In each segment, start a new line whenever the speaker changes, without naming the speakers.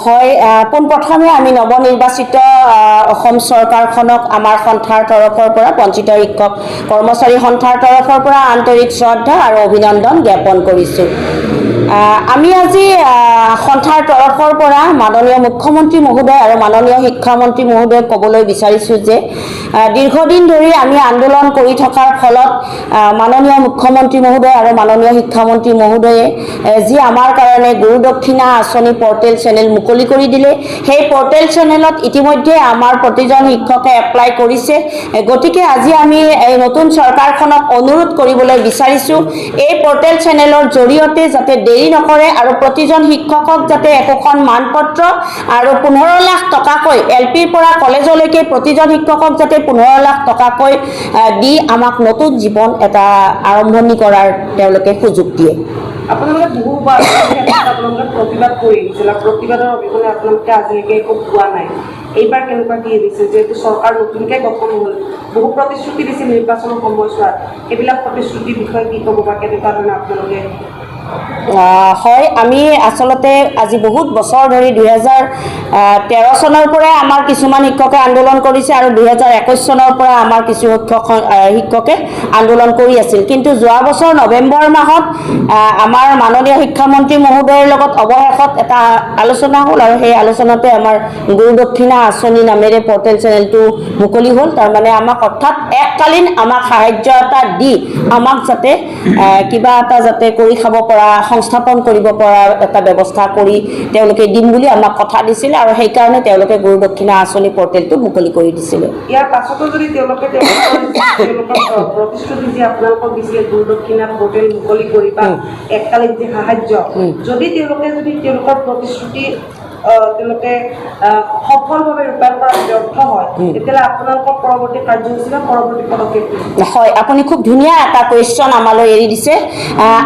হয় পোনপ্ৰথমে আমি নৱনিৰ্বাচিত অসম চৰকাৰখনক আমাৰ সন্থাৰ তৰফৰ পৰা বঞ্চিত শিক্ষক কৰ্মচাৰী সন্থাৰ তৰফৰ পৰা আন্তৰিক শ্ৰদ্ধা আৰু অভিনন্দন জ্ঞাপন কৰিছোঁ। আমি আজি সন্থাৰ তৰফৰ পৰা মাননীয় মুখ্যমন্ত্ৰী মহোদয় আৰু মাননীয় শিক্ষামন্ত্ৰী মহোদয়ক ক'বলৈ বিচাৰিছোঁ যে দীৰ্ঘদিন ধৰি আমি আন্দোলন কৰি থকাৰ ফলত মাননীয় মুখ্যমন্ত্ৰী মহোদয় আৰু মাননীয় শিক্ষামন্ত্ৰী মহোদয়ে যি আমাৰ কাৰণে গুৰু দক্ষিণা আঁচনি পৰ্টেল চেনেল মুকলি কৰি দিলে, সেই পৰ্টেল চেনেলত ইতিমধ্যে আমাৰ প্ৰতিজন শিক্ষকে এপ্লাই কৰিছে। গতিকে আজি আমি এই নতুন চৰকাৰখনক অনুৰোধ কৰিবলৈ বিচাৰিছোঁ, এই পৰ্টেল চেনেলৰ জৰিয়তে যাতে দেৰি নকৰে আৰু প্ৰতিজন শিক্ষকক যাতে একোখন মানপত্ৰ আৰু 15 লাখ টকাকৈ LPৰ পৰা কলেজলৈকে প্ৰতিজন শিক্ষকক যাতে 15 লাখ টকাকৈ দি আমাক নতুন জীৱন এটা আৰম্ভণি কৰাৰ তেওঁলোকে সুযোগ দিয়ে।
আপোনালোকে বহুবাৰ আপোনালোকে প্ৰতিবাদ কৰি আহিছিল, প্ৰতিবাদৰ অবিহনে আপোনালোকে আজিলৈকে একো পোৱা নাই। এইবাৰ কেনেকুৱা কি দিছে, যিহেতু চৰকাৰ নতুনকৈ গঠন হ'ল, বহু প্ৰতিশ্ৰুতি দিছিল নিৰ্বাচনৰ সময়ছোৱাত, সেইবিলাক প্ৰতিশ্ৰুতিৰ বিষয়ে কি ক'ব বা কেনেকুৱা ধৰণে আপোনালোকে?
হয়, আমি আচলতে আজি বহুত বছৰ ধৰি 2013 চনৰ পৰাই আমাৰ কিছুমান শিক্ষকে আন্দোলন কৰিছে আৰু 2021 চনৰ পৰা আমাৰ কিছু শিক্ষকে আন্দোলন কৰি আছিল। কিন্তু যোৱা বছৰ নৱেম্বৰ মাহত আমাৰ মাননীয় শিক্ষামন্ত্ৰী মহোদয়ৰ লগত অৱশেষত এটা আলোচনা হ'ল আৰু সেই আলোচনাতে আমাৰ গুৰু দক্ষিণা আঁচনি নামেৰে পৰ্টেল চেনেলটো মুকলি হ'ল। তাৰমানে আমাক অৰ্থাৎ এককালীন আমাক সাহায্য এটা দি আমাক যাতে কিবা এটা যাতে কৰি খাব পৰা, সংস্থাপন কৰিব পৰা এটা ব্যৱস্থা কৰি তেওঁলোকে দিম বুলি আমাক কথা দিছিল আৰু সেইকাৰণে তেওঁলোকে গুৰু দক্ষিণা আঁচনি পৰ্টেলটো মুকলি কৰি দিছিলে।
ইয়াৰ পাছতো যদি তেওঁলোকৰ প্ৰতিশ্ৰুতি যে আপোনালোকক দিছিলে গুৰু দক্ষিণা পৰ্টেল মুকলি কৰি বা এককালীন যে সাহায্য, যদি তেওঁলোকৰ প্ৰতিশ্ৰুতি তেওঁলোকে সফলভাৱে ৰূপায়ণ কৰাত ব্যৰ্থ হয়, তেতিয়াহ'লে আপোনালোকৰ পৰৱৰ্তী কাৰ্যসূচী বা পৰৱৰ্তী পদক্ষেপ? হয়,
আপুনি খুব ধুনীয়া এটা কুৱেশ্যন আমালৈ এৰি দিছে।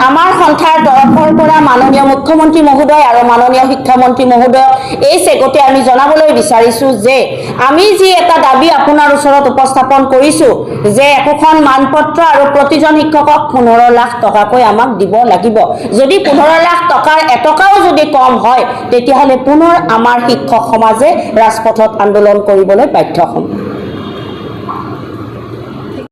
আমাৰ সন্থাৰ তৰফৰ পৰা মাননীয় মুখ্যমন্ত্ৰী মহোদয় আৰু মাননীয় শিক্ষামন্ত্ৰী মহোদয়ক এই চেগতে আমি জনাবলৈ বিচাৰিছোঁ যে আমি যি এটা দাবী আপোনাৰ ওচৰত উপস্থাপন কৰিছোঁ যে একোখন মানপত্ৰ আৰু প্ৰতিজন শিক্ষকক 15 লাখ টকাকৈ আমাক দিব লাগিব। যদি 15 লাখ টকাৰ এটকাও যদি কম হয়, তেতিয়াহ'লে পুনৰ আমাৰ শিক্ষক সমাজে ৰাজপথত আন্দোলন কৰিবলৈ বাধ্য হ'ম।